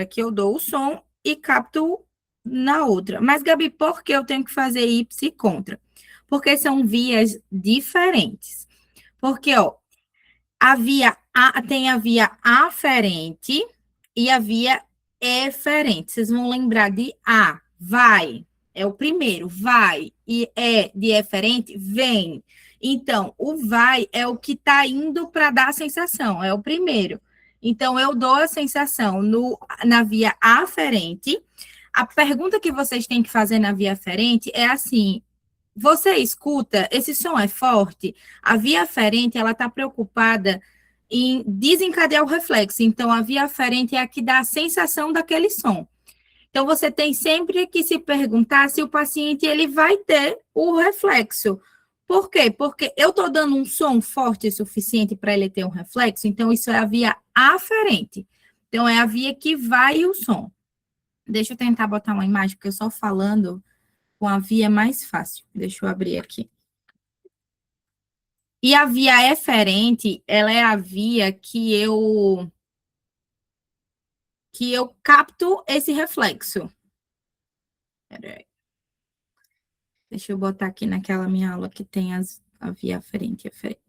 que eu dou o som e capto na outra. Mas, Gabi, por que eu tenho que fazer ipsi e contra? Porque são vias diferentes. Porque, ó, tem a via aferente e a via eferente. Vocês vão lembrar de A, vai, é o primeiro, vai, e é de eferente, vem. Então, o vai é o que está indo para dar a sensação, é o primeiro. Então, eu dou a sensação na via aferente. A pergunta que vocês têm que fazer na via aferente é assim: você escuta, esse som é forte? A via aferente, ela está preocupada em desencadear o reflexo. Então, a via aferente é a que dá a sensação daquele som. Então, você tem sempre que se perguntar se o paciente ele vai ter o reflexo. Por quê? Porque eu estou dando um som forte o suficiente para ele ter um reflexo, então isso é a via aferente. Então, é a via que vai o som. Deixa eu tentar botar uma imagem, porque eu só falando com a via é mais fácil. Deixa eu abrir aqui. E a via eferente, ela é a via que eu capto esse reflexo. Peraí. Deixa eu botar aqui naquela minha aula que tem a via aferente e eferente.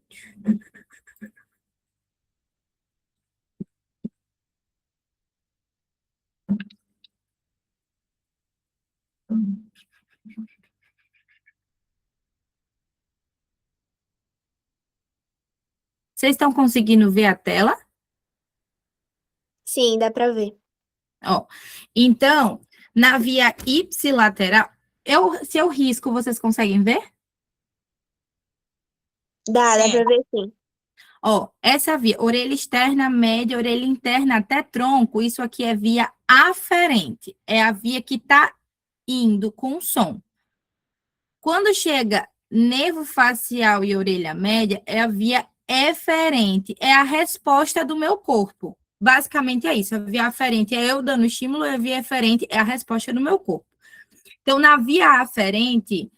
Vocês estão conseguindo ver a tela? Sim, dá para ver. Ó, então, na via ipsilateral, se eu risco, vocês conseguem ver? Dá para ver sim. Ó, essa via, orelha externa, média, orelha interna até tronco, isso aqui é via aferente. É a via que está indo com o som. Quando chega nervo facial e orelha média, é a via eferente, é a resposta do meu corpo. Basicamente é isso. A via aferente é eu dando estímulo, e a via eferente é a resposta do meu corpo. Então, na via aferente,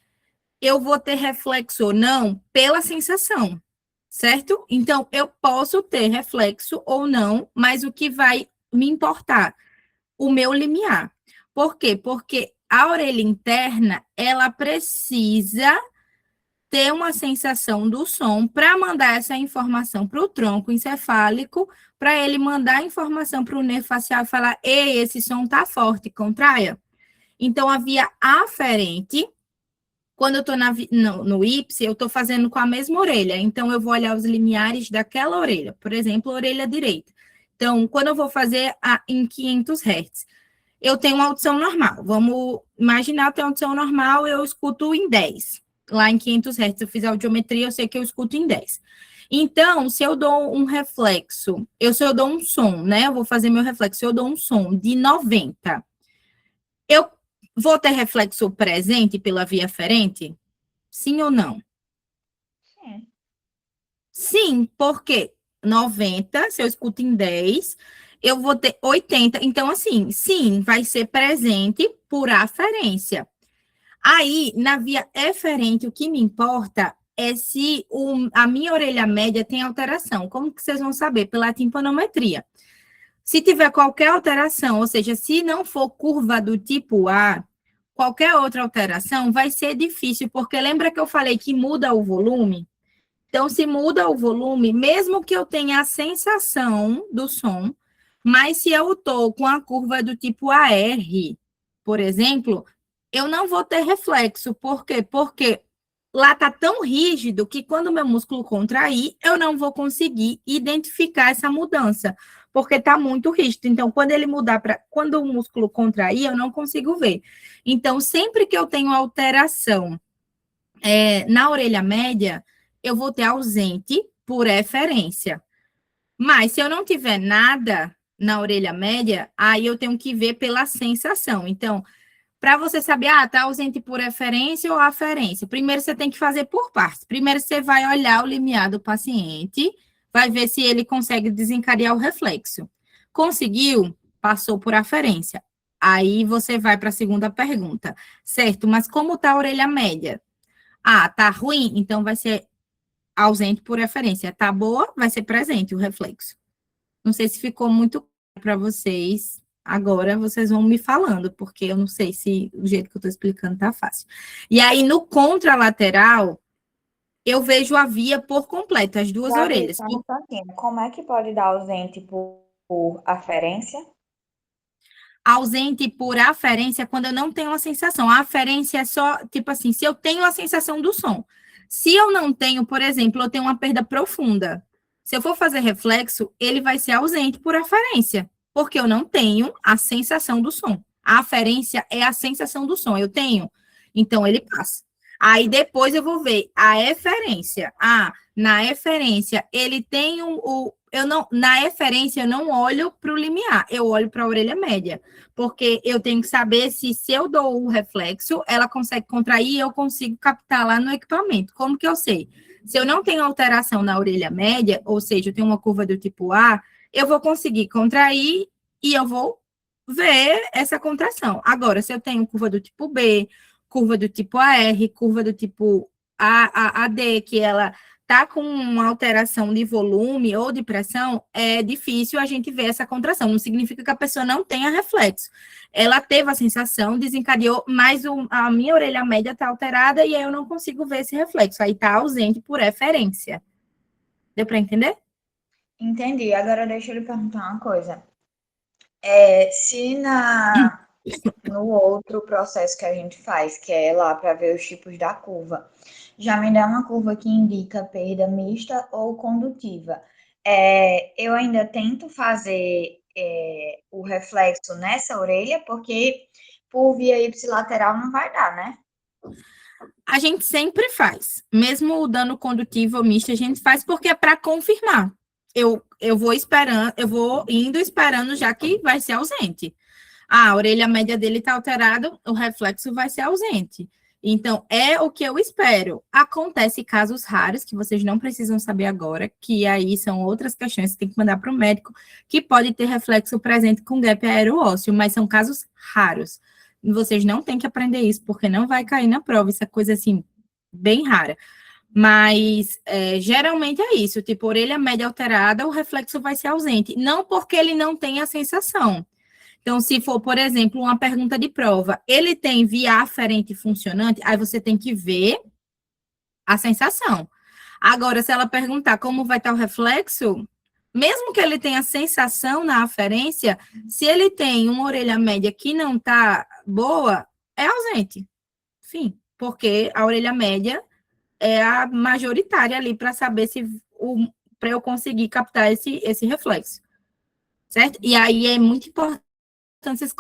eu vou ter reflexo ou não pela sensação, certo? Então, eu posso ter reflexo ou não, mas o que vai me importar? O meu limiar. Por quê? Porque a orelha interna, ela precisa ter uma sensação do som para mandar essa informação para o tronco encefálico, para ele mandar a informação para o nervo facial e falar: ei, esse som está forte, contraia. Então, a via aferente, quando eu estou no ipsi, eu estou fazendo com a mesma orelha. Então, eu vou olhar os limiares daquela orelha. Por exemplo, a orelha direita. Então, quando eu vou fazer em 500 Hz, eu tenho uma audição normal. Vamos imaginar que eu tenho uma audição normal, eu escuto em 10. Lá em 500 Hz, eu fiz a audiometria, eu sei que eu escuto em 10. Então, se eu dou um reflexo, se eu dou um som, né? Eu vou fazer meu reflexo, se eu dou um som de 90, eu vou ter reflexo presente pela via aferente? Sim ou não? Sim. Sim, porque 90, se eu escuto em 10, eu vou ter 80. Então, assim, sim, vai ser presente por aferência. Aí, na via eferente, o que me importa é se a minha orelha média tem alteração. Como que vocês vão saber? Pela timpanometria. Se tiver qualquer alteração, ou seja, se não for curva do tipo A, qualquer outra alteração vai ser difícil, porque lembra que eu falei que muda o volume? Então, se muda o volume, mesmo que eu tenha a sensação do som, mas se eu estou com a curva do tipo AR, por exemplo, eu não vou ter reflexo. Por quê? Porque lá está tão rígido que quando o meu músculo contrair, eu não vou conseguir identificar essa mudança, porque está muito rígido. Então, quando ele mudar para. Quando o músculo contrair, eu não consigo ver. Então, sempre que eu tenho alteração na orelha média, eu vou ter ausente por eferência. Mas se eu não tiver nada na orelha média, aí eu tenho que ver pela sensação. Então, para você saber, tá ausente por eferência ou aferência, primeiro você tem que fazer por partes. Primeiro você vai olhar o limiar do paciente, vai ver se ele consegue desencadear o reflexo. Conseguiu? Passou por aferência. Aí você vai para a segunda pergunta. Certo, mas como está a orelha média? Tá ruim? Então vai ser ausente por referência. Tá boa? Vai ser presente o reflexo. Não sei se ficou muito claro para vocês. Agora vocês vão me falando, porque eu não sei se o jeito que eu estou explicando tá fácil. E aí, no contralateral, eu vejo a via por completo, as duas Gabi, orelhas. só um instantinho. Como é que pode dar ausente por aferência? Ausente por aferência quando eu não tenho a sensação. A aferência é só, tipo assim, se eu tenho a sensação do som. Se eu não tenho, por exemplo, eu tenho uma perda profunda. Se eu for fazer reflexo, ele vai ser ausente por aferência, porque eu não tenho a sensação do som. A aferência é a sensação do som. Eu tenho, então ele passa. Aí depois eu vou ver a eferência. Ah, na eferência ele tem eu não, na eferência eu não olho para o limiar, eu olho para a orelha média porque eu tenho que saber se eu dou o reflexo, ela consegue contrair e eu consigo captar lá no equipamento. Como que eu sei? Se eu não tenho alteração na orelha média, ou seja, eu tenho uma curva do tipo A, eu vou conseguir contrair e eu vou ver essa contração. Agora, se eu tenho curva do tipo B, curva do tipo AR, curva do tipo AD, que ela tá com uma alteração de volume ou de pressão, é difícil a gente ver essa contração. Não significa que a pessoa não tenha reflexo. Ela teve a sensação, desencadeou, mas a minha orelha média está alterada e aí eu não consigo ver esse reflexo. Aí está ausente por eferência. Deu para entender? Entendi. Agora deixa eu lhe perguntar uma coisa. Se no outro processo que a gente faz, que é lá para ver os tipos da curva, já me dá uma curva que indica perda mista ou condutiva. Eu ainda tento fazer o reflexo nessa orelha, porque por via ipsilateral não vai dar, né? A gente sempre faz. Mesmo o dano condutivo ou misto, a gente faz porque é para confirmar. Eu vou esperando, eu vou indo esperando já que vai ser ausente. A orelha média dele está alterada, o reflexo vai ser ausente. Então, é o que eu espero. Acontece casos raros, que vocês não precisam saber agora, que aí são outras questões que tem que mandar para o médico, que pode ter reflexo presente com gap aeroósseo, mas são casos raros. Vocês não têm que aprender isso, porque não vai cair na prova, isso é coisa, assim, bem rara. Mas, geralmente é isso, tipo, orelha média alterada, o reflexo vai ser ausente. Não porque ele não tem a sensação, então, se for, por exemplo, uma pergunta de prova, ele tem via aferente funcionante, aí você tem que ver a sensação. Agora, se ela perguntar como vai estar o reflexo, mesmo que ele tenha sensação na aferência, se ele tem uma orelha média que não está boa, é ausente. Sim, porque a orelha média é a majoritária ali para saber se para eu conseguir captar esse reflexo. Certo? E aí é muito importante vocês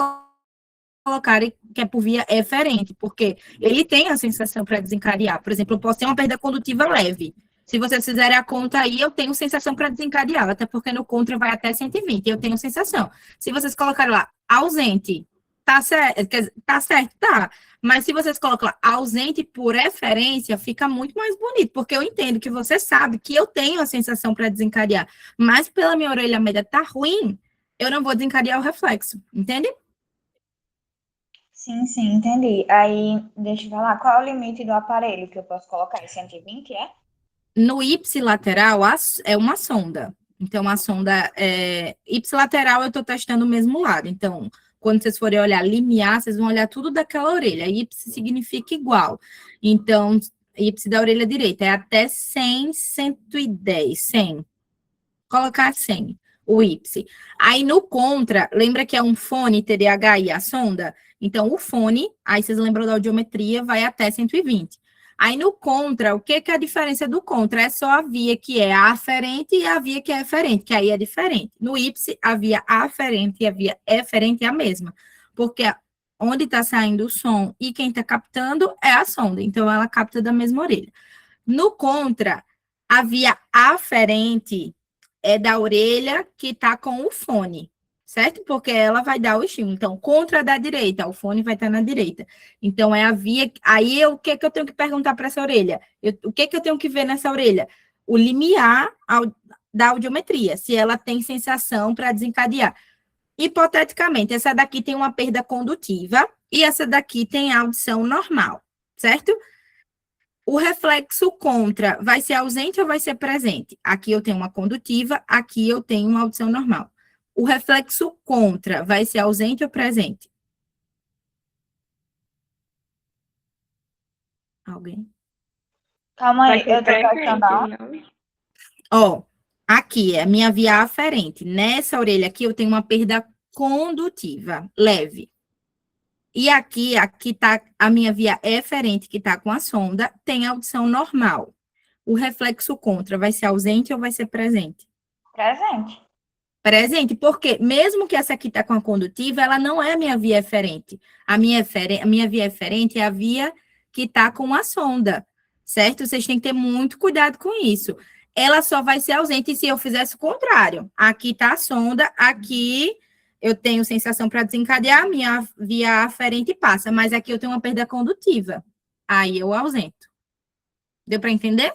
colocarem que é por via eferente, porque ele tem a sensação para desencadear. Por exemplo, eu posso ter uma perda condutiva leve. Se vocês fizerem a conta aí, eu tenho sensação para desencadear, até porque no contra vai até 120, eu tenho sensação. Se vocês colocarem lá ausente, tá certo, tá certo, tá. Mas se vocês colocam lá ausente por eferência, fica muito mais bonito, porque eu entendo que você sabe que eu tenho a sensação para desencadear, mas pela minha orelha média tá ruim, eu não vou desencadear o reflexo, entende? Sim, sim, entendi. Aí, deixa eu falar, qual é o limite do aparelho que eu posso colocar? 120, é? No ipsilateral, é uma sonda. Então, a sonda ipsilateral, eu estou testando o mesmo lado. Então, quando vocês forem olhar limiar, vocês vão olhar tudo daquela orelha. Ipsi significa igual. Então, ipsi da orelha direita é até 100, 110, 100. Colocar 100, o ipsi. Aí, no contra, lembra que é um fone TDAH e a sonda? Então, o fone, aí vocês lembram da audiometria, vai até 120. Aí no contra, o que é a diferença do contra? É só a via que é aferente e a via que é eferente, que aí é diferente. No ipsi, a via aferente e a via eferente é a mesma, porque onde está saindo o som e quem está captando é a sonda, então ela capta da mesma orelha. No contra, a via aferente é da orelha que está com o fone, certo? Porque ela vai dar o estímulo. Então, contra da direita, o fone vai estar na direita. Então, é a via. Aí, o que eu tenho que perguntar para essa orelha? O que eu tenho que ver nessa orelha? O limiar da audiometria, se ela tem sensação para desencadear. Hipoteticamente, essa daqui tem uma perda condutiva e essa daqui tem audição normal, certo? O reflexo contra vai ser ausente ou vai ser presente? Aqui eu tenho uma condutiva, aqui eu tenho uma audição normal. O reflexo contra vai ser ausente ou presente? Alguém? Calma Vai aí, ser eu tô prestando a... presente, não? Ó, aqui é a minha via aferente. Nessa orelha aqui eu tenho uma perda condutiva, leve. E aqui tá a minha via eferente, que tá com a sonda, tem audição normal. O reflexo contra vai ser ausente ou vai ser presente? Presente. Presente, porque mesmo que essa aqui tá com a condutiva, ela não é a minha via eferente. A minha via eferente é a via que tá com a sonda, certo? Vocês têm que ter muito cuidado com isso. Ela só vai ser ausente se eu fizesse o contrário. Aqui tá a sonda, aqui eu tenho sensação para desencadear, a minha via aferente passa, mas aqui eu tenho uma perda condutiva. Aí eu ausento. Deu para entender?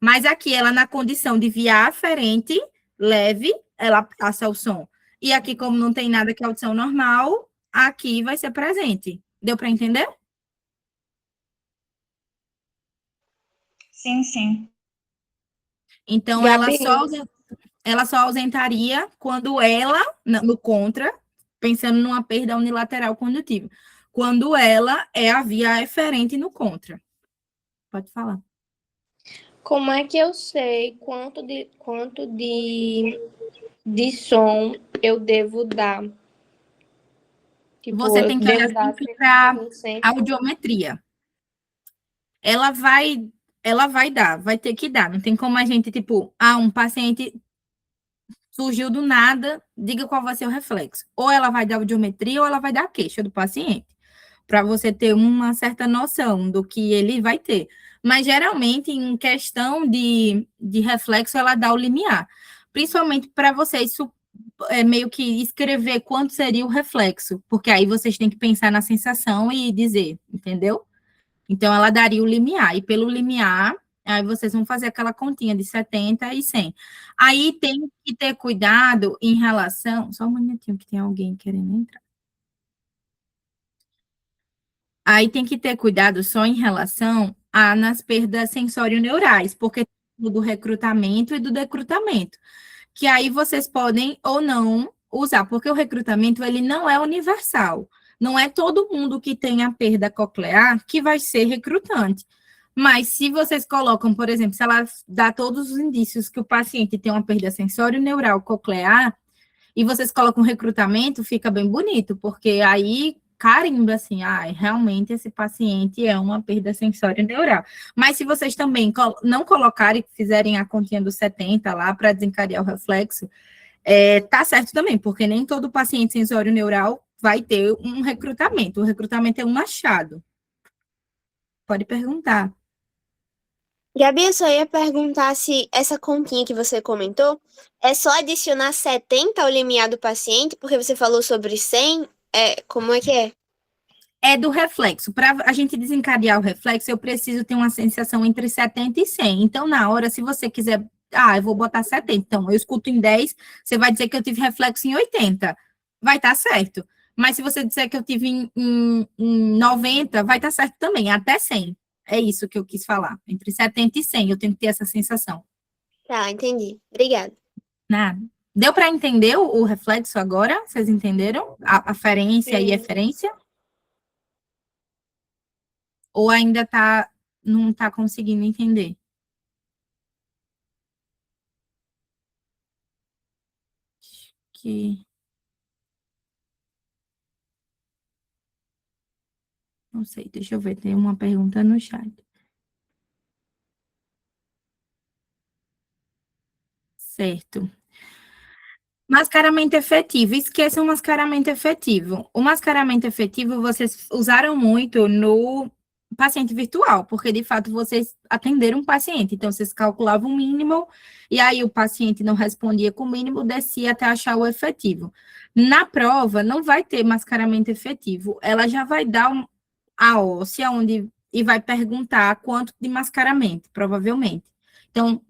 Mas aqui ela na condição de via aferente leve, ela passa o som. E aqui, como não tem nada que é audição normal, aqui vai ser presente. Deu para entender? Sim, sim. Então, Gabi, ela só ausentaria quando ela, no contra, pensando numa perda unilateral condutiva, quando ela é a via eferente no contra. Pode falar. como é que eu sei de som eu devo dar? Tipo, Você eu tem que olhar devo dar sempre para 100%. audiometria. Ela vai dar, vai ter que dar. Não tem como a gente, tipo, um paciente surgiu do nada, diga qual vai ser o reflexo. Ou ela vai dar audiometria ou ela vai dar a queixa do paciente, para você ter uma certa noção do que ele vai ter. Mas, geralmente, em questão de reflexo, ela dá o limiar. Principalmente para vocês meio que escrever quanto seria o reflexo, porque aí vocês têm que pensar na sensação e dizer, entendeu? Então, ela daria o limiar, e pelo limiar, aí vocês vão fazer aquela continha de 70 e 100. Aí tem que ter cuidado em relação. Só um minutinho, que tem alguém querendo entrar. Aí tem que ter cuidado só em relação nas perdas sensório-neurais, porque do recrutamento e do decrutamento, que aí vocês podem ou não usar, porque o recrutamento ele não é universal. Não é todo mundo que tem a perda coclear que vai ser recrutante. Mas se vocês colocam, por exemplo, se ela dá todos os indícios que o paciente tem uma perda sensório-neural coclear, e vocês colocam recrutamento, fica bem bonito, porque aí carimba assim, realmente esse paciente é uma perda sensório-neural. Mas se vocês também não colocarem, fizerem a continha dos 70 lá para desencadear o reflexo, tá certo também, porque nem todo paciente sensório-neural vai ter um recrutamento. O recrutamento é um achado. Pode perguntar. Gabi, eu só ia perguntar se essa continha que você comentou é só adicionar 70 ao limiar do paciente, porque você falou sobre 100. Como é que é? É do reflexo. Para a gente desencadear o reflexo, eu preciso ter uma sensação entre 70 e 100. Então, na hora, se você quiser, eu vou botar 70. Então, eu escuto em 10, você vai dizer que eu tive reflexo em 80. Vai estar certo. Mas se você disser que eu tive em 90, vai estar certo também, até 100. É isso que eu quis falar. Entre 70 e 100, eu tenho que ter essa sensação. Tá, entendi. Obrigada. Nada. Deu para entender o reflexo agora? Vocês entenderam? A aferência e Sim. eferência? Ou ainda não está conseguindo entender? Que não sei, deixa eu ver, tem uma pergunta no chat. Certo. Mascaramento efetivo, esqueçam o mascaramento efetivo. O mascaramento efetivo vocês usaram muito no paciente virtual, porque de fato vocês atenderam um paciente, então vocês calculavam o mínimo, e aí o paciente não respondia com o mínimo, descia até achar o efetivo. Na prova, não vai ter mascaramento efetivo, ela já vai dar a óssea, e vai perguntar quanto de mascaramento, provavelmente. Então,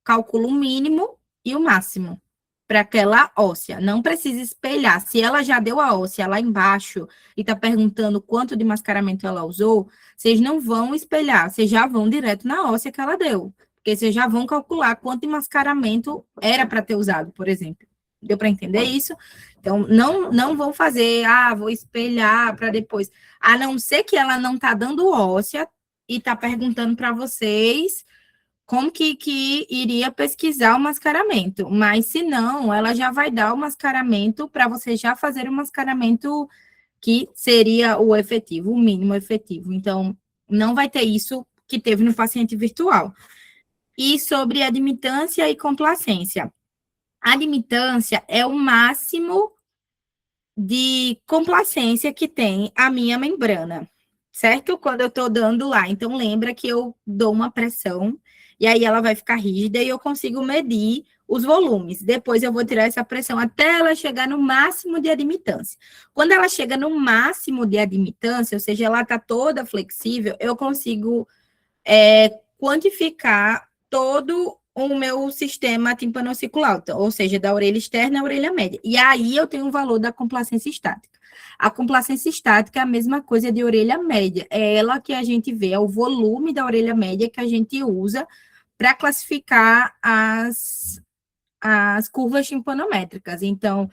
calcula o mínimo e o máximo para aquela óssea. Não precisa espelhar. Se ela já deu a óssea lá embaixo e está perguntando quanto de mascaramento ela usou, vocês não vão espelhar, vocês já vão direto na óssea que ela deu. Porque vocês já vão calcular quanto de mascaramento era para ter usado, por exemplo. Deu para entender isso? Então, não vou fazer, vou espelhar para depois. A não ser que ela não está dando óssea e está perguntando para vocês como que iria pesquisar o mascaramento. Mas, se não, ela já vai dar o mascaramento para você já fazer o mascaramento que seria o efetivo, o mínimo efetivo. Então, não vai ter isso que teve no paciente virtual. E sobre admitância e complacência. A admitância é o máximo de complacência que tem a minha membrana, certo? Quando eu estou dando lá. Então, lembra que eu dou uma pressão, e aí ela vai ficar rígida, e eu consigo medir os volumes. Depois eu vou tirar essa pressão até ela chegar no máximo de admitância. Quando ela chega no máximo de admitância, ou seja, ela está toda flexível, eu consigo quantificar todo o meu sistema timpanoauricular, ou seja, da orelha externa à orelha média. E aí eu tenho o valor da complacência estática. A complacência estática é a mesma coisa de orelha média. É ela que a gente vê, é o volume da orelha média que a gente usa para classificar as curvas timpanométricas. Então,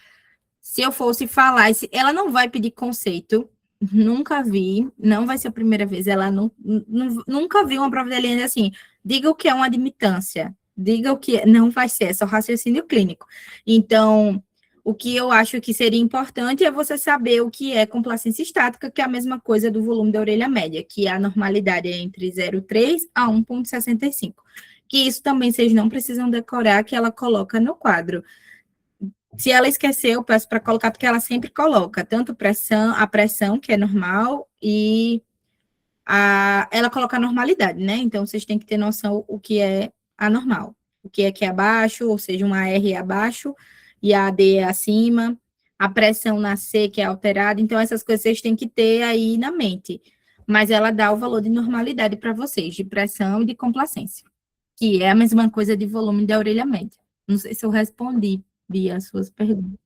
se eu fosse falar, ela não vai pedir conceito, nunca vi, não vai ser a primeira vez, ela nunca vi uma prova de LN assim, diga o que é uma admitância, diga o que é, não vai ser, é só raciocínio clínico. Então, o que eu acho que seria importante é você saber o que é complacência estática, que é a mesma coisa do volume da orelha média, que a normalidade é entre 0,3 a 1,65. Que isso também vocês não precisam decorar, que ela coloca no quadro. Se ela esquecer, eu peço para colocar, porque ela sempre coloca, tanto a pressão, que é normal, e ela coloca a normalidade, né? Então, vocês têm que ter noção o que é anormal. O que é abaixo, ou seja, uma R é abaixo, e a D é acima, a pressão na C, que é alterada. Então, essas coisas vocês têm que ter aí na mente. Mas ela dá o valor de normalidade para vocês, de pressão e de complacência, que é a mesma coisa de volume da orelha média. Não sei se eu respondi, Bia, as suas perguntas.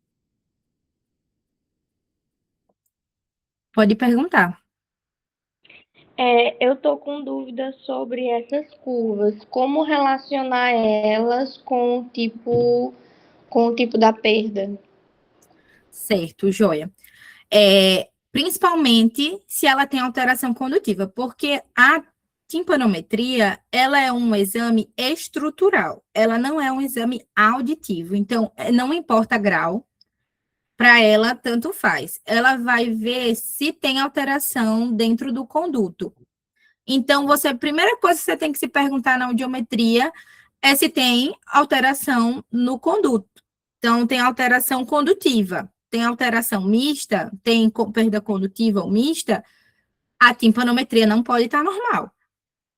Pode perguntar. Eu tô com dúvidas sobre essas curvas. Como relacionar elas com o tipo da perda? Certo, joia. Principalmente se ela tem alteração condutiva, porque a timpanometria, ela é um exame estrutural, ela não é um exame auditivo, então, não importa grau, para ela, tanto faz. Ela vai ver se tem alteração dentro do conduto. Então, a primeira coisa que você tem que se perguntar na audiometria é se tem alteração no conduto. Então, tem alteração condutiva, tem alteração mista, tem perda condutiva ou mista, a timpanometria não pode estar normal.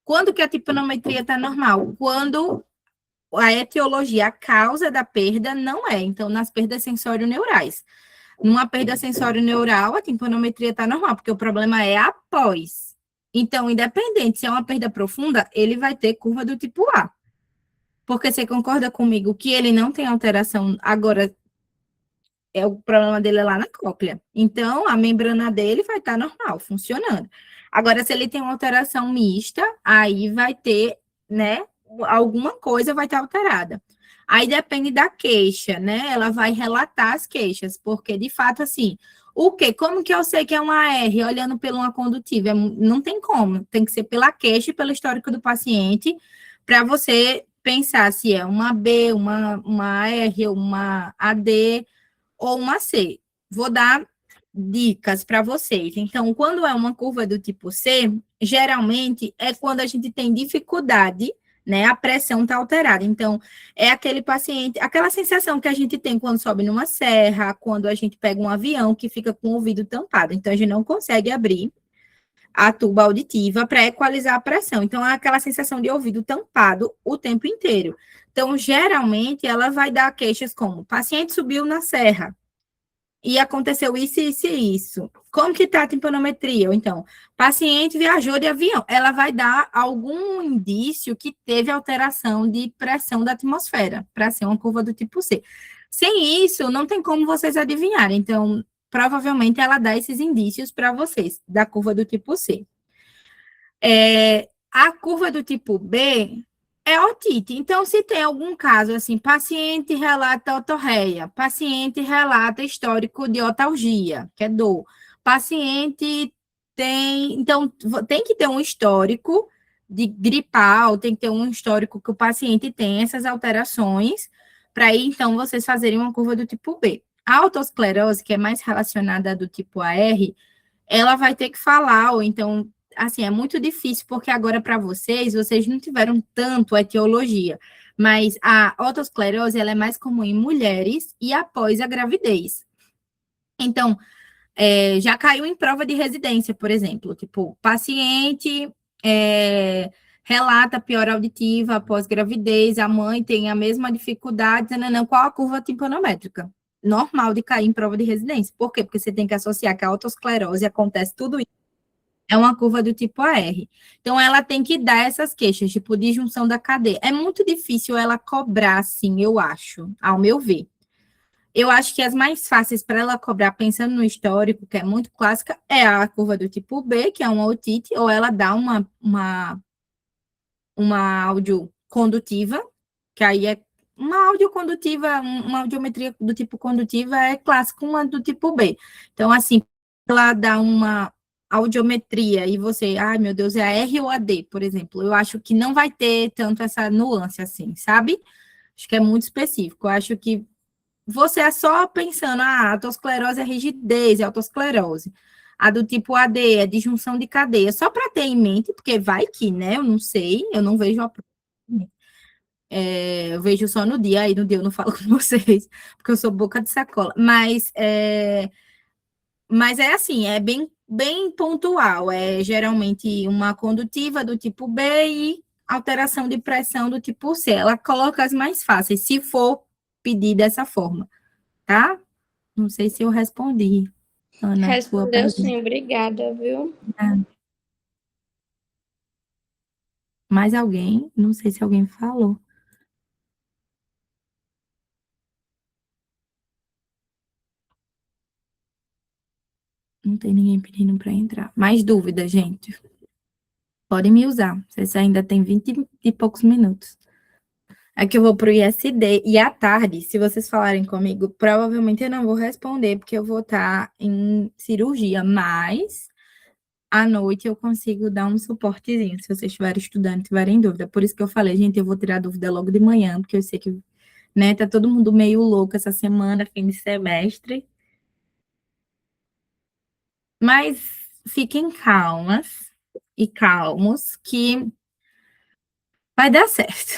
Quando que a timpanometria está normal? Quando a etiologia, a causa da perda não é. Então, nas perdas sensório-neurais. Numa perda sensório-neural, a timpanometria está normal, porque o problema é após. Então, independente se é uma perda profunda, ele vai ter curva do tipo A. Porque você concorda comigo que ele não tem alteração, agora, o problema dele é lá na cóclea. Então, a membrana dele vai estar normal, funcionando. Agora, se ele tem uma alteração mista, aí vai ter, né, alguma coisa vai estar alterada. Aí depende da queixa, né? Ela vai relatar as queixas, porque, de fato, assim, o quê? Como que eu sei que é uma R olhando pela uma condutiva? Não tem como, tem que ser pela queixa e pelo histórico do paciente, para você pensar se é uma B, uma R, uma AD ou uma C. Vou dar dicas para vocês. Então, quando é uma curva do tipo C, geralmente é quando a gente tem dificuldade, né? A pressão está alterada. Então, é aquele paciente, aquela sensação que a gente tem quando sobe numa serra, quando a gente pega um avião que fica com o ouvido tampado. Então, a gente não consegue abrir a tuba auditiva para equalizar a pressão. Então, é aquela sensação de ouvido tampado o tempo inteiro. Então, geralmente, ela vai dar queixas como: paciente subiu na serra e aconteceu isso, isso e isso. Como que tá a timpanometria? Ou então, paciente viajou de avião. Ela vai dar algum indício que teve alteração de pressão da atmosfera, para ser uma curva do tipo C. Sem isso, não tem como vocês adivinharem. Então, provavelmente, ela dá esses indícios para vocês, da curva do tipo C. A curva do tipo B, É otite. Então, se tem algum caso, assim, paciente relata otorreia, paciente relata histórico de otalgia, que é dor, paciente tem... Então, tem que ter um histórico de gripal, tem que ter um histórico que o paciente tem essas alterações, para aí, então, vocês fazerem uma curva do tipo B. A autoesclerose, que é mais relacionada à do tipo AR, ela vai ter que falar, ou então assim, é muito difícil, porque agora para vocês não tiveram tanto etiologia, mas a otosclerose, ela é mais comum em mulheres e após a gravidez. Então, já caiu em prova de residência, por exemplo, tipo, paciente relata pior auditiva após gravidez, a mãe tem a mesma dificuldade, não, qual a curva timpanométrica? Normal de cair em prova de residência. Por quê? Porque você tem que associar que a otosclerose acontece tudo isso. É uma curva do tipo AR. Então, ela tem que dar essas queixas, tipo, disjunção da cadeia. É muito difícil ela cobrar, assim, eu acho, ao meu ver. Eu acho que as mais fáceis para ela cobrar, pensando no histórico, que é muito clássica, é a curva do tipo B, que é uma otite, ou ela dá uma audiocondutiva, que aí é uma audiocondutiva, uma audiometria do tipo condutiva é clássica, uma do tipo B. Então, assim, ela dá uma audiometria e você, ai meu Deus, é a R ou a D, por exemplo, eu acho que não vai ter tanto essa nuance assim, sabe? Acho que é muito específico. Eu acho que você é só pensando, a atosclerose é rigidez, é autosclerose. A do tipo AD é disjunção de cadeia, só para ter em mente, porque vai que, né? Eu não sei, eu não vejo a eu vejo só no dia, aí no dia eu não falo com vocês, porque eu sou boca de sacola. Mas é assim, é bem pontual. É geralmente uma condutiva do tipo B e alteração de pressão do tipo C. Ela coloca as mais fáceis, se for pedir dessa forma, tá? Não sei se eu respondi, Ana, sua Respondeu pergunta. sim, obrigada, viu? Mais alguém? Não sei se alguém falou. Não tem ninguém pedindo para entrar. Mais dúvida, gente? Podem me usar. Vocês ainda têm 20 e poucos minutos. É que eu vou para o ISD e à tarde, se vocês falarem comigo, provavelmente eu não vou responder, porque eu vou estar em cirurgia, mas à noite eu consigo dar um suportezinho, se vocês estiverem estudando, tiverem dúvida. Por isso que eu falei, gente, eu vou tirar dúvida logo de manhã, porque eu sei que, né, tá todo mundo meio louco essa semana, fim de semestre. Mas fiquem calmas e calmos, que vai dar certo.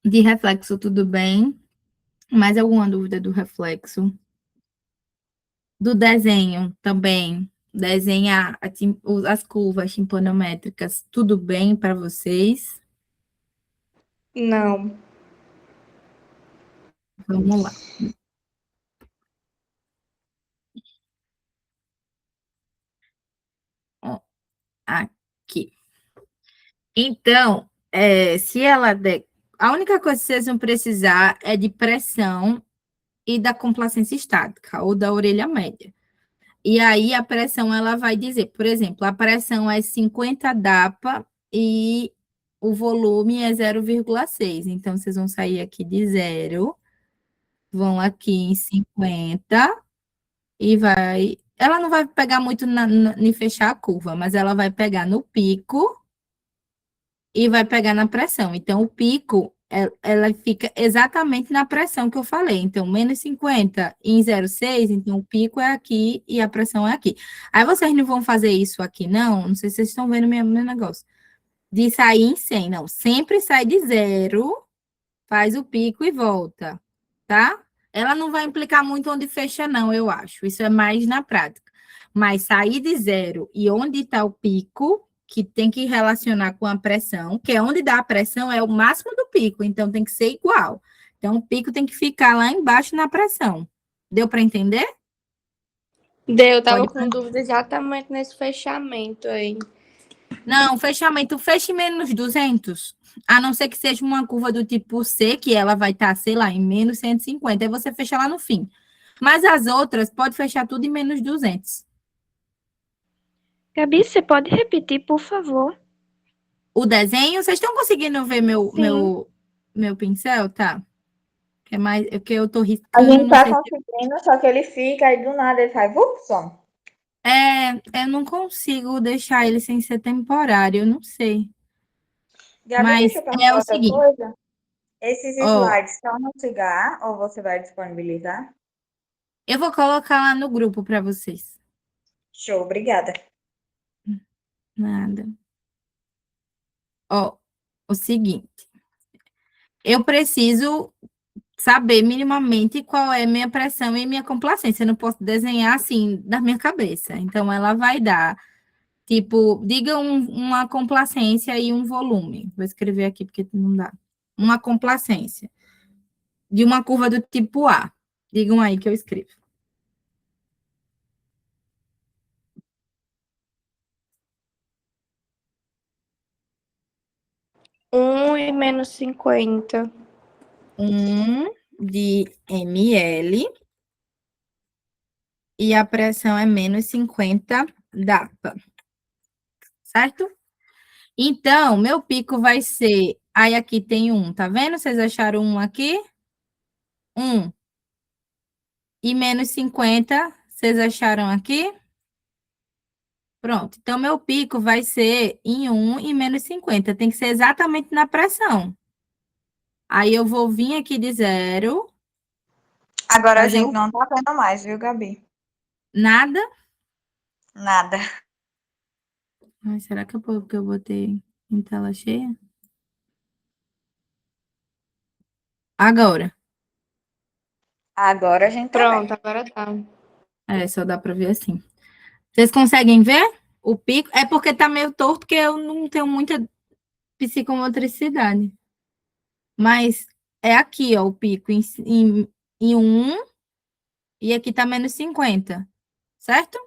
De reflexo, tudo bem? Mais alguma dúvida do reflexo? Do desenho também. Desenhar as curvas timpanométricas, tudo bem para vocês? Não. Vamos lá. Ó, aqui. Então, se ela der. A única coisa que vocês vão precisar é de pressão e da complacência estática, ou da orelha média. E aí a pressão ela vai dizer, por exemplo, a pressão é 50 DAPA e o volume é 0,6. Então, vocês vão sair aqui de 0, vão aqui em 50 e vai. Ela não vai pegar muito em fechar a curva, mas ela vai pegar no pico e vai pegar na pressão. Então, o pico, ela fica exatamente na pressão que eu falei. Então, menos 50 em 0,6, então o pico é aqui e a pressão é aqui. Aí vocês não vão fazer isso aqui, não? Não sei se vocês estão vendo meu negócio. De sair em 100, não. Sempre sai de 0, faz o pico e volta, tá? Ela não vai implicar muito onde fecha, não, eu acho. Isso é mais na prática. Mas sair de 0 e onde está o pico, que tem que relacionar com a pressão, que é onde dá a pressão, é o máximo do pico, então tem que ser igual. Então, o pico tem que ficar lá embaixo na pressão. Deu para entender? Deu, tava Pode. com dúvida exatamente nesse fechamento aí. Não, fechamento, feche menos 200. A não ser que seja uma curva do tipo C, que ela vai estar, sei lá, em menos 150. Aí você fecha lá no fim. Mas as outras, pode fechar tudo em menos 200. Gabi, você pode repetir, por favor? O desenho, vocês estão conseguindo ver Sim. meu pincel? Tá. Que é mais, é que eu tô A riscando, gente não tá sei se... conseguindo, só que ele fica aí do nada, ele faz, som. Eu não consigo deixar ele sem ser temporário, eu não sei. Gabi, deixa Mas eu é perguntar o outra seguinte, coisa. Esses ó, slides estão no Cigar ou você vai disponibilizar? eu vou colocar lá no grupo para vocês. Show, obrigada. Nada. Ó, o seguinte, eu preciso saber minimamente qual é minha pressão e minha complacência. Eu não posso desenhar assim da minha cabeça. Então, ela vai dar, tipo, diga uma complacência e um volume. Vou escrever aqui porque não dá. Uma complacência de uma curva do tipo A. Digam aí que eu escrevo. 1 e menos 50. 1 de ml e a pressão é menos 50 DAPA. Certo? Então, meu pico vai ser... Aí aqui tem 1, tá vendo? Vocês acharam 1 aqui? 1. E menos 50, vocês acharam aqui? Pronto. Então, meu pico vai ser em 1 e menos 50. Tem que ser exatamente na pressão. Aí eu vou vir aqui de 0. Agora a Fazer gente não tá vendo mais, viu, Gabi? nada. Nada. Ai, será que é porque eu botei em tela cheia? Agora. Agora a gente tá vendo. Pronto, agora tá. Só dá para ver assim. Vocês conseguem ver o pico? É porque tá meio torto, porque eu não tenho muita psicomotricidade. Mas é aqui, ó, o pico em 1 e aqui tá menos 50, certo?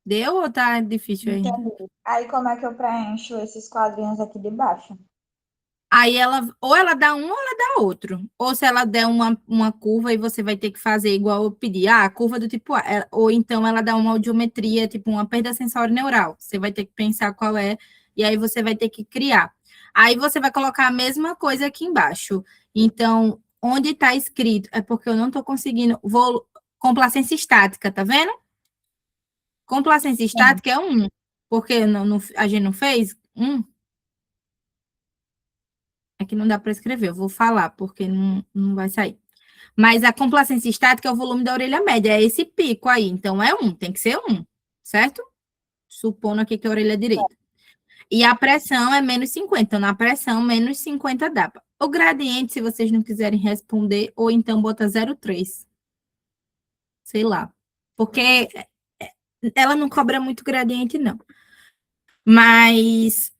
Deu ou tá difícil ainda? Entendi. Aí como é que eu preencho esses quadrinhos aqui de baixo? Aí ou ela dá um ou ela dá outro. Ou se ela der uma curva e você vai ter que fazer igual eu pedi, a curva do tipo A. Ou então ela dá uma audiometria, tipo uma perda sensória neural. Você vai ter que pensar qual é, e aí você vai ter que criar. Aí você vai colocar a mesma coisa aqui embaixo. Então, onde está escrito, é porque eu não estou conseguindo. Complacência estática, tá vendo? Complacência estática é 1, porque a gente não fez 1. É que não dá para escrever, eu vou falar, porque não vai sair. Mas a complacência estática é o volume da orelha média, é esse pico aí. Então, é 1, tem que ser 1, certo? Supondo aqui que a orelha é direita. E a pressão é menos 50. Então, na pressão, menos 50 dá. O gradiente, se vocês não quiserem responder, ou então bota 0,3. Sei lá. Porque ela não cobra muito gradiente, não. Mas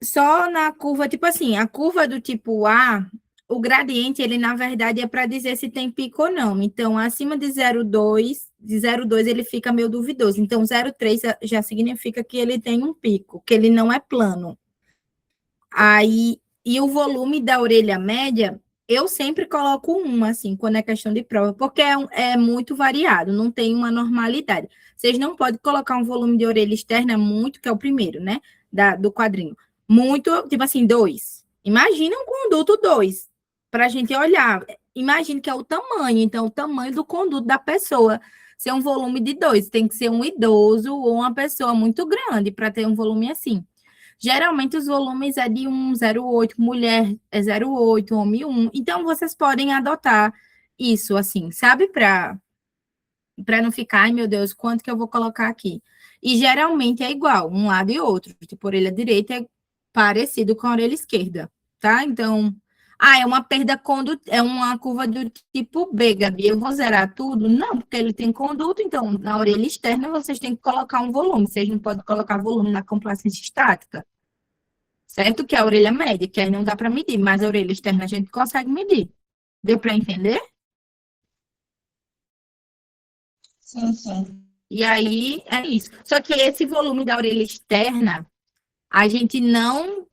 só na curva, tipo assim, a curva do tipo A, o gradiente, ele na verdade é para dizer se tem pico ou não. Então, acima de 0,2 ele fica meio duvidoso. Então, 0,3 já significa que ele tem um pico, que ele não é plano. Aí, e o volume da orelha média, eu sempre coloco 1, assim, quando é questão de prova, porque é muito variado, não tem uma normalidade. Vocês não podem colocar um volume de orelha externa muito, que é o primeiro, né, do quadrinho. Muito, tipo assim, 2. Imagina um conduto 2, para a gente olhar. Imagine que é o tamanho, então, o tamanho do conduto da pessoa. Ser um volume de 2, tem que ser um idoso ou uma pessoa muito grande para ter um volume assim. Geralmente os volumes é de 1,08, mulher é 0,8, homem 1. Então vocês podem adotar isso assim, sabe? Para não ficar, ai meu Deus, quanto que eu vou colocar aqui? E geralmente é igual, um lado e outro. Tipo, a orelha direita é parecido com a orelha esquerda, tá? Então, é uma perda é uma curva do tipo B, Gabi. Eu vou zerar tudo? Não, porque ele tem conduto, então na orelha externa vocês têm que colocar um volume. Vocês não podem colocar volume na complacência estática. Certo? Que é a orelha média, que aí não dá para medir, mas a orelha externa a gente consegue medir. Deu para entender? Sim, sim. E aí é isso. Só que esse volume da orelha externa, a gente não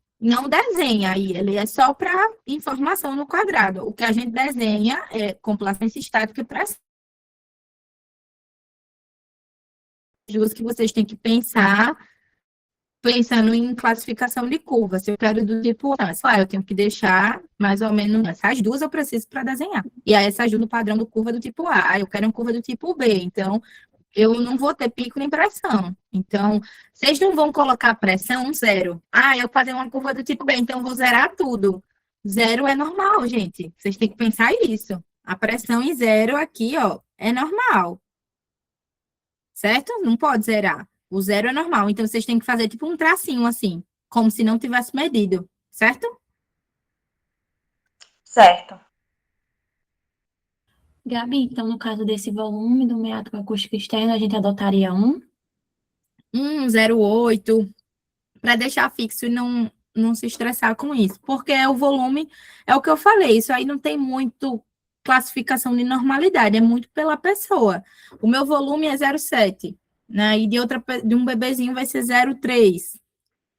desenha aí, ele é só para informação no quadrado. O que a gente desenha é complacência estática para duas que vocês têm que pensar, pensando em classificação de curva. Se eu quero do tipo A, eu tenho que deixar mais ou menos essas duas eu preciso para desenhar. E aí essas duas no padrão do curva do tipo A. Aí eu quero uma curva do tipo B. Então, eu não vou ter pico nem pressão. Então, vocês não vão colocar pressão zero. Eu fazer uma curva do tipo B, então eu vou zerar tudo. Zero é normal, gente. Vocês têm que pensar isso. A pressão em zero aqui, ó, é normal. Certo? Não pode zerar. O zero é normal. Então, vocês têm que fazer tipo um tracinho assim, como se não tivesse medido. Certo? Certo. Gabi, então, no caso desse volume do meado acústico externo, a gente adotaria 0,8, para deixar fixo e não se estressar com isso. Porque o volume, é o que eu falei, isso aí não tem muito classificação de normalidade, é muito pela pessoa. O meu volume é 0,7, né? E de um bebezinho vai ser 0,3.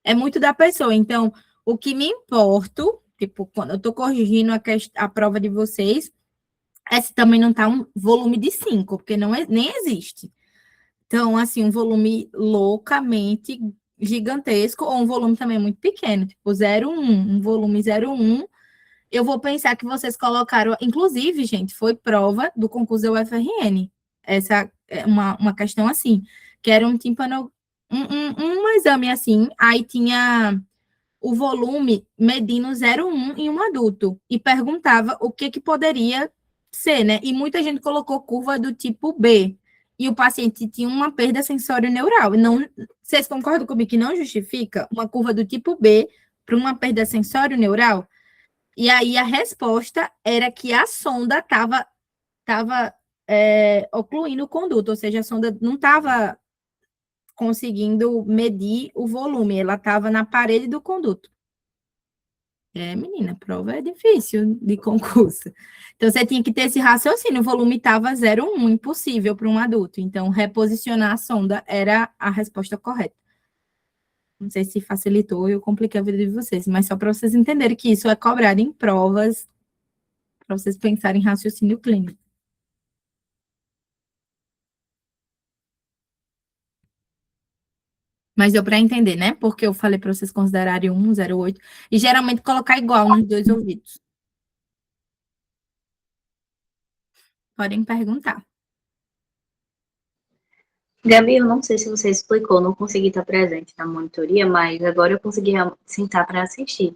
É muito da pessoa. Então, o que me importo, tipo, quando eu estou corrigindo a prova de vocês, é se também não está um volume de 5, porque nem existe. Então, assim, um volume loucamente gigantesco, ou um volume também muito pequeno, tipo 0,1, um volume 0,1, eu vou pensar que vocês colocaram, inclusive, gente, foi prova do concurso da UFRN, essa é uma questão assim, que era um tímpano, um exame assim, aí tinha o volume medindo 0,1 em um adulto, e perguntava o que poderia ser, né? E muita gente colocou curva do tipo B, e o paciente tinha uma perda sensório-neural. Não, vocês concordam comigo que não justifica uma curva do tipo B para uma perda sensório-neural? E aí a resposta era que a sonda estava ocluindo o conduto, ou seja, a sonda não estava conseguindo medir o volume, ela estava na parede do conduto. Menina, prova é difícil de concurso. Então, você tinha que ter esse raciocínio. O volume estava 0,1, impossível para um adulto. Então, reposicionar a sonda era a resposta correta. Não sei se facilitou ou eu compliquei a vida de vocês, mas só para vocês entenderem que isso é cobrado em provas, para vocês pensarem em raciocínio clínico. Mas deu para entender, né? Porque eu falei para vocês considerarem 1, 0,8, e geralmente colocar igual nos dois ouvidos. Podem perguntar. Gabi, eu não sei se você explicou, não consegui estar presente na monitoria, mas agora eu consegui sentar para assistir.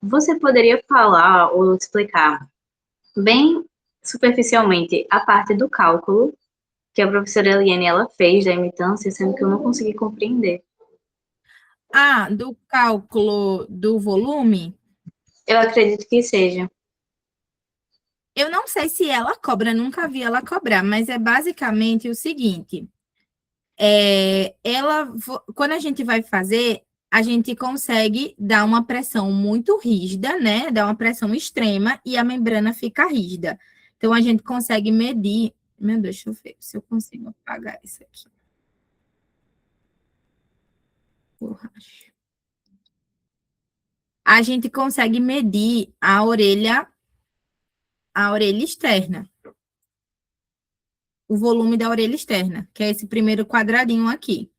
Você poderia falar ou explicar bem superficialmente a parte do cálculo que a professora Eliane ela fez da imitância, sendo que eu não consegui compreender. Do cálculo do volume? Eu acredito que seja. Eu não sei se ela cobra, nunca vi ela cobrar, mas é basicamente o seguinte: quando a gente vai fazer, a gente consegue dar uma pressão muito rígida, né? Dar uma pressão extrema e a membrana fica rígida. Então, a gente consegue medir. Meu Deus, deixa eu ver se eu consigo apagar isso aqui. Borracha. A gente consegue medir a orelha externa. O volume da orelha externa, que é esse primeiro quadradinho aqui.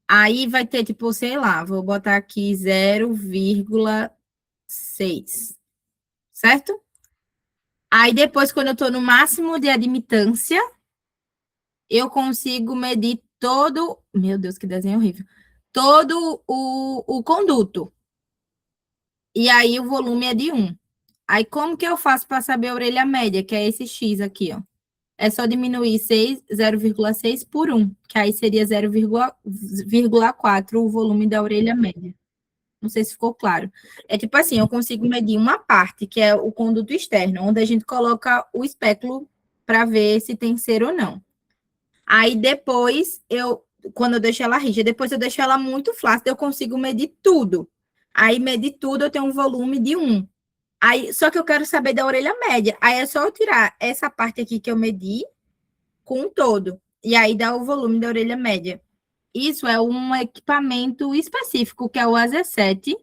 Aí vai ter, tipo, sei lá, vou botar aqui 0,6, certo? Aí depois, quando eu tô no máximo de admitância, eu consigo medir todo, meu Deus, que desenho horrível, todo o conduto. E aí o volume é de 1. Aí como que eu faço para saber a orelha média, que é esse X aqui, ó? É só diminuir 0,6 por 1, que aí seria 0,4 o volume da orelha média. Não sei se ficou claro. É tipo assim, eu consigo medir uma parte, que é o conduto externo, onde a gente coloca o espéculo para ver se tem cera ou não. Aí depois, quando eu deixo ela rígida, depois eu deixo ela muito flácida, eu consigo medir tudo. Aí, medir tudo, eu tenho um volume de 1. Aí, só que eu quero saber da orelha média. Aí é só eu tirar essa parte aqui que eu medi com um todo. E aí dá o volume da orelha média. Isso é um equipamento específico, que é o AZ7,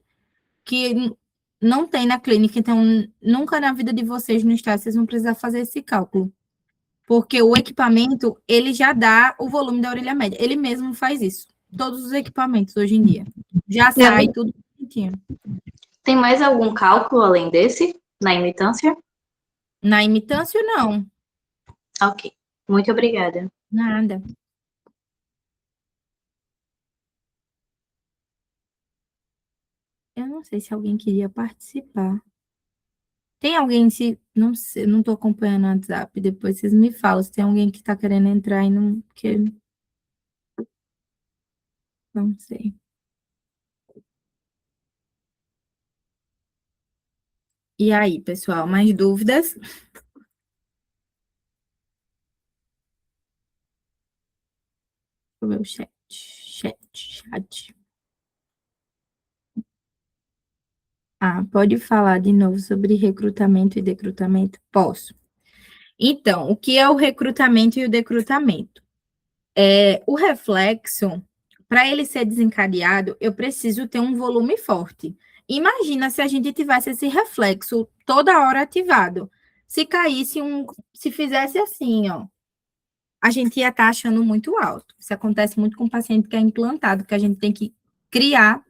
que não tem na clínica. Então, nunca na vida de vocês no estado, vocês vão precisar fazer esse cálculo. Porque o equipamento, ele já dá o volume da orelha média. Ele mesmo faz isso. Todos os equipamentos hoje em dia. Já sai tudo bonitinho. Tem mais algum cálculo além desse na imitância? Na imitância, não. Ok. Muito obrigada. Nada. Eu não sei se alguém queria participar. Tem alguém, se não sei, não estou acompanhando o WhatsApp, depois vocês me falam se tem alguém que está querendo entrar e não, que não sei. E aí, pessoal, mais dúvidas? Deixa eu ver o chat. Ah, pode falar de novo sobre recrutamento e decrutamento? Posso. Então, o que é o recrutamento e o decrutamento? O reflexo, para ele ser desencadeado, eu preciso ter um volume forte. Imagina se a gente tivesse esse reflexo toda hora ativado. Se fizesse assim, ó, a gente ia estar achando muito alto. Isso acontece muito com o paciente que é implantado, que a gente tem que criar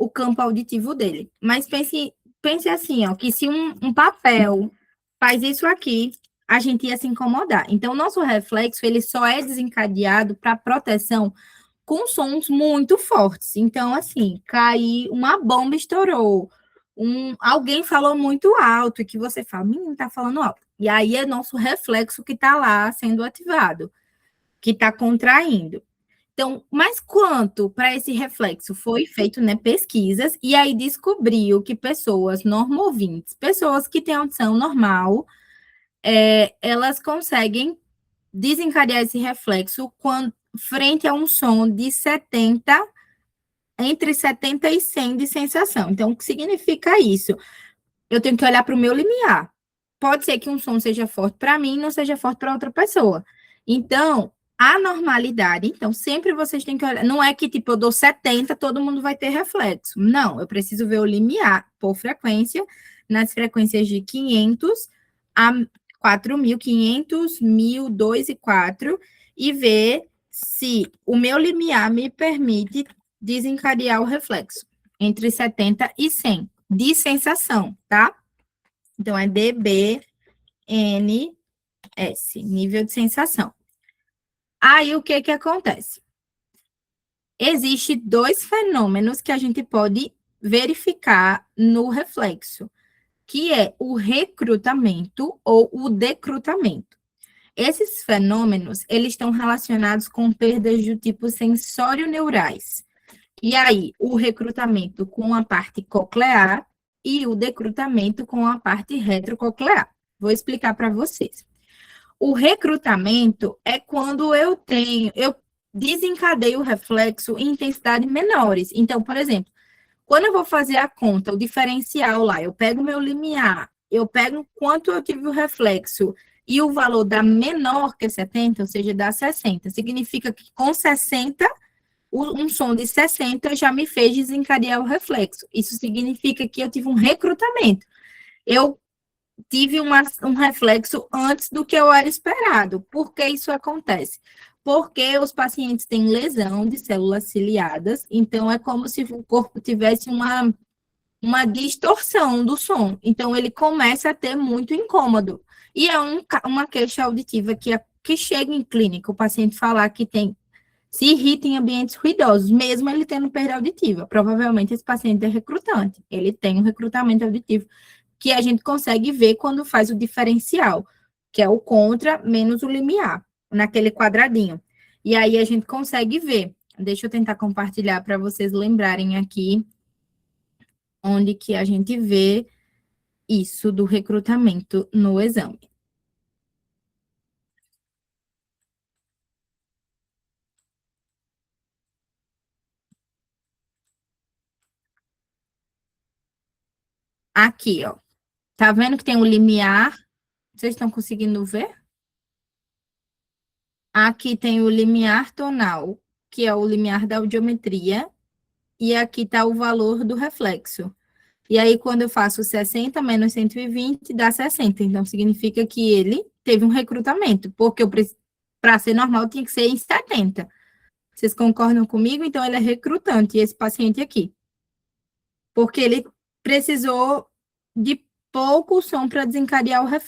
o campo auditivo dele. Mas pense assim, ó, que se um papel faz isso aqui, a gente ia se incomodar. Então, o nosso reflexo, ele só é desencadeado para proteção com sons muito fortes. Então, assim, uma bomba estourou, alguém falou muito alto, e que você fala, menino, tá falando alto. E aí é nosso reflexo que está lá sendo ativado, que está contraindo. Então, mas quanto para esse reflexo? Foi feito, né, pesquisas, e aí descobriu que pessoas normovintes, pessoas que têm audição normal, elas conseguem desencadear esse reflexo frente a um som de 70, entre 70 e 100 de sensação. Então, o que significa isso? Eu tenho que olhar para o meu limiar. Pode ser que um som seja forte para mim e não seja forte para outra pessoa. Então, a normalidade, então, sempre vocês têm que olhar. Não é que, tipo, eu dou 70, todo mundo vai ter reflexo. Não, eu preciso ver o limiar por frequência, nas frequências de 500 a 4.500, 1.000, 2 e 4, e ver se o meu limiar me permite desencadear o reflexo entre 70 e 100 de sensação, tá? Então, é dBNS, nível de sensação. Aí, o que acontece? Existem dois fenômenos que a gente pode verificar no reflexo, que é o recrutamento ou o decrutamento. Esses fenômenos, eles estão relacionados com perdas do tipo sensório-neurais. E aí, o recrutamento com a parte coclear e o decrutamento com a parte retrococlear. Vou explicar para vocês. O recrutamento é quando eu desencadeio o reflexo em intensidade menores. Então, por exemplo, quando eu vou fazer a conta, o diferencial lá, eu pego o meu limiar, eu pego quanto eu tive o reflexo e o valor dá menor que 70, ou seja, dá 60. Significa que com 60, um som de 60 já me fez desencadear o reflexo. Isso significa que eu tive um recrutamento. Eu tive um reflexo antes do que eu era esperado. Por que isso acontece? Porque os pacientes têm lesão de células ciliadas, então é como se o corpo tivesse uma distorção do som. Então, ele começa a ter muito incômodo. E é uma queixa auditiva que chega em clínica, o paciente falar que se irrita em ambientes ruidosos, mesmo ele tendo perda auditiva. Provavelmente esse paciente é recrutante, ele tem um recrutamento auditivo que a gente consegue ver quando faz o diferencial, que é o contra menos o limiar, naquele quadradinho. E aí a gente consegue ver. Deixa eu tentar compartilhar para vocês lembrarem aqui onde que a gente vê isso do recrutamento no exame. Aqui, ó. Tá vendo que tem um limiar? Vocês estão conseguindo ver? Aqui tem o limiar tonal, que é o limiar da audiometria, e aqui está o valor do reflexo. E aí, quando eu faço 60 menos 120, dá 60. Então, significa que ele teve um recrutamento, porque para ser normal tinha que ser em 70. Vocês concordam comigo? Então, ele é recrutante, esse paciente aqui. Porque ele precisou de pouco som para desencadear o reflexo.